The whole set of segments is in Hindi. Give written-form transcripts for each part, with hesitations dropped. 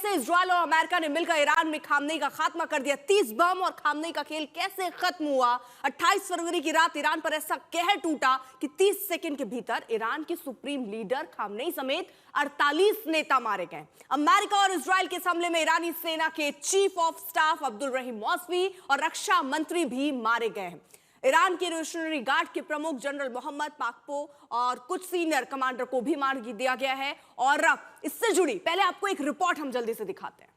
कैसे इजराइल और अमेरिका ने मिलकर ईरान में खामनेई का खात्मा कर दिया। 30 बम और खामनेई का खेल कैसे खत्म हुआ। 28 फरवरी की रात ईरान पर ऐसा कहर टूटा कि 30 सेकंड के भीतर ईरान के सुप्रीम लीडर खामनेई समेत 48 नेता मारे गए। अमेरिका और इजराइल के इस हमले में ईरानी सेना के chief of staff Abdul Rahim Mousavi और रक्षा मंत्री भी मारे गए हैं। ईरान के रेवोल्यूशनरी गार्ड के प्रमुख जनरल मोहम्मद पाकपो और कुछ सीनियर कमांडर को भी मार दिया गया है। और इससे जुड़ी पहले आपको एक रिपोर्ट हम जल्दी से दिखाते हैं।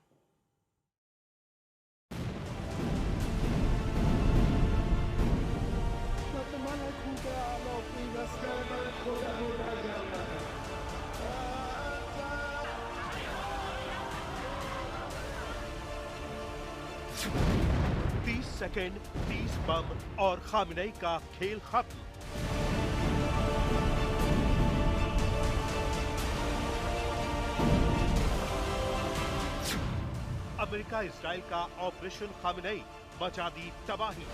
सेकेंड, 30 बम और खामनेई का खेल खत्म। अमेरिका इजराइल का ऑपरेशन खामनेई मचा दी तबाही।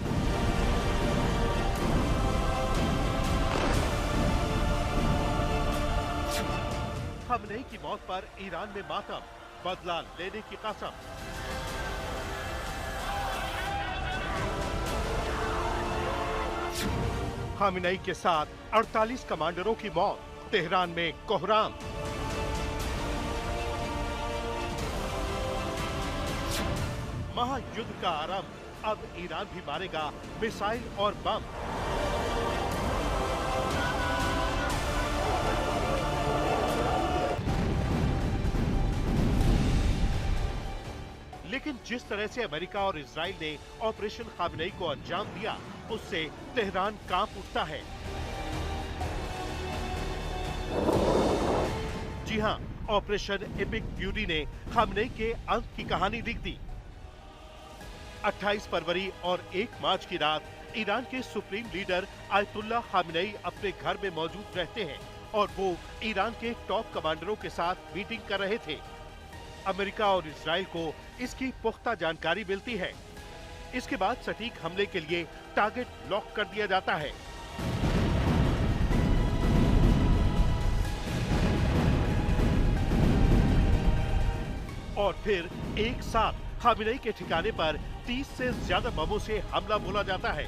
खामनेई की मौत पर ईरान में मातम, बदला लेने की कसम। खामनेई के साथ 48 कमांडरों की मौत, तेहरान में कोहराम। महायुद्ध का आरंभ, अब ईरान भी मारेगा मिसाइल और बम। लेकिन जिस तरह से अमेरिका और इजराइल ने ऑपरेशन खामनेई को अंजाम दिया, उससे तेहरान कांप उठता है। जी हां, ऑपरेशन एपिक फ्यूरी ने खामनेई के अंत की कहानी लिख दी। 28 फरवरी और 1 मार्च की रात ईरान के सुप्रीम लीडर आयतुल्ला खामनेई अपने घर में मौजूद रहते हैं और वो ईरान के टॉप कमांडरों के साथ मीटिंग कर रहे थे। अमेरिका और इजराइल को इसकी पुख्ता जानकारी मिलती है। इसके बाद सटीक हमले के लिए टारगेट लॉक कर दिया जाता है। और फिर एक साथ खामनेई के ठिकाने पर 30 से ज्यादा बमों से हमला बोला जाता है।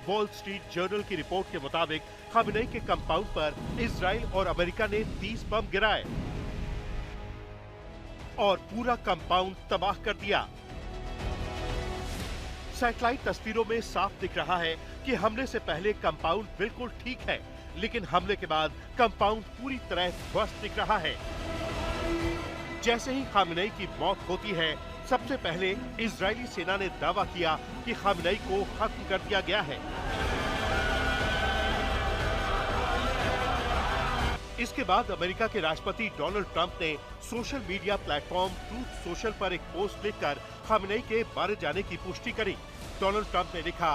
वॉल स्ट्रीट जर्नल की रिपोर्ट के मुताबिक खामनेई के कंपाउंड पर इजराइल और अमेरिका ने 30 बम गिराए और पूरा कंपाउंड तबाह कर दिया। सैटेलाइट तस्वीरों में साफ दिख रहा है कि हमले से पहले कंपाउंड बिल्कुल ठीक है, लेकिन हमले के बाद कंपाउंड पूरी तरह ध्वस्त दिख रहा है। जैसे ही खामनेई की मौत होती है, सबसे पहले इजरायली सेना ने दावा किया कि खामनेई को खत्म कर दिया गया है। इसके बाद अमेरिका के राष्ट्रपति डोनाल्ड ट्रंप ने social media platform truth social पर एक पोस्ट लिखकर खामनेई के मारे जाने की पुष्टि करी। डोनाल्ड ट्रंप ने लिखा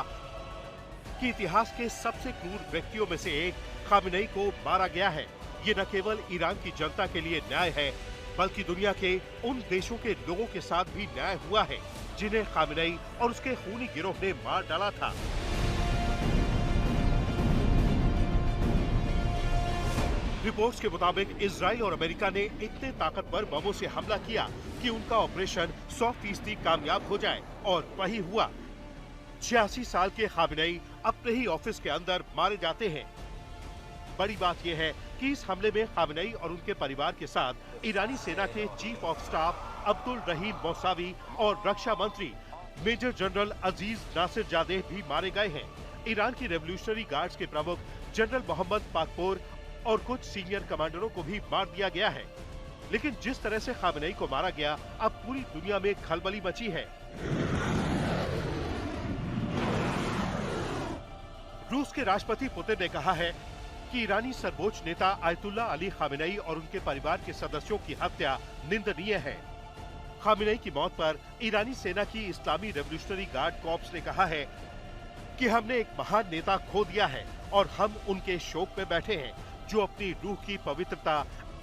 कि इतिहास के सबसे क्रूर व्यक्तियों में से एक खामनेई को मारा गया है। ये न केवल ईरान की जनता के लिए न्याय है, बल्कि दुनिया के उन देशों के लोगों के साथ भी न्याय हुआ है जिन्हें खामनेई और उसके खूनी गिरोह ने मार डाला था। रिपोर्ट्स के मुताबिक इजराइल और अमेरिका ने इतने ताकतवर बमों से हमला किया कि उनका ऑपरेशन 100% कामयाब हो जाए, और वही हुआ। 86 साल के खामनेई अपने ही ऑफिस के अंदर मारे जाते हैं। बड़ी बात यह है कि इस हमले में खामनेई और उनके परिवार के साथ ईरानी सेना के चीफ ऑफ स्टाफ अब्दुल रहीम मौसावी और रक्षा मंत्री मेजर जनरल अजीज नासिर जादेह भी मारे गए हैं। ईरान की रेवोल्यूशनरी गार्ड्स के प्रमुख जनरल मोहम्मद पाकपोर और कुछ सीनियर कमांडरों को भी मार दिया गया है। लेकिन जिस तरह से खामनेई को मारा गया, अब पूरी दुनिया में खलबली मची है। रूस के राष्ट्रपति पुतिन ने कहा है कि ईरानी सर्वोच्च नेता आयतुल्ला अली खामनेई और उनके परिवार के सदस्यों की हत्या निंदनीय है। खामनेई की मौत पर ईरानी सेना की इस्लामी रेवोल्यूशनरी गार्ड कॉर्प्स ने कहा है कि हमने एक महान नेता खो दिया है और हम उनके शोक में बैठे हैं, जो अपनी रूह की पवित्रता,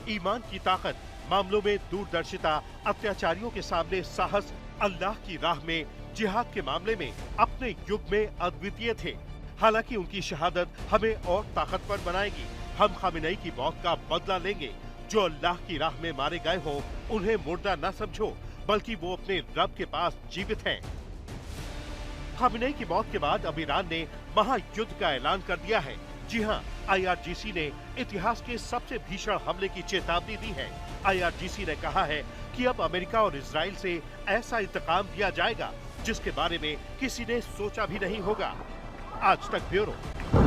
ईमान की ताकत, मामलों में दूरदर्शिता, अत्याचारियों के सामने साहस, अल्लाह की राह में जिहाद के मामले में अपने युग में अद्वितीय थे। हालांकि उनकी शहादत हमें और ताकतवर बनाएगी। हम खामनेई की मौत का बदला लेंगे। जो अल्लाह की राह में मारे गए हो उन्हें मुर्दा न समझो, बल्कि वो अपने रब के पास जीवित हैं। खामेनेई की मौत के बाद अब ईरान ने महायुद्ध का ऐलान कर दिया है। जी हां, IRGC ने इतिहास के सबसे भीषण हमले की चेतावनी दी है। IRGC ने कहा है कि अब अमेरिका और इजराइल से ऐसा इंतकाम दिया जाएगा जिसके बारे में किसी ने सोचा भी नहीं होगा। आज तक ब्यूरो।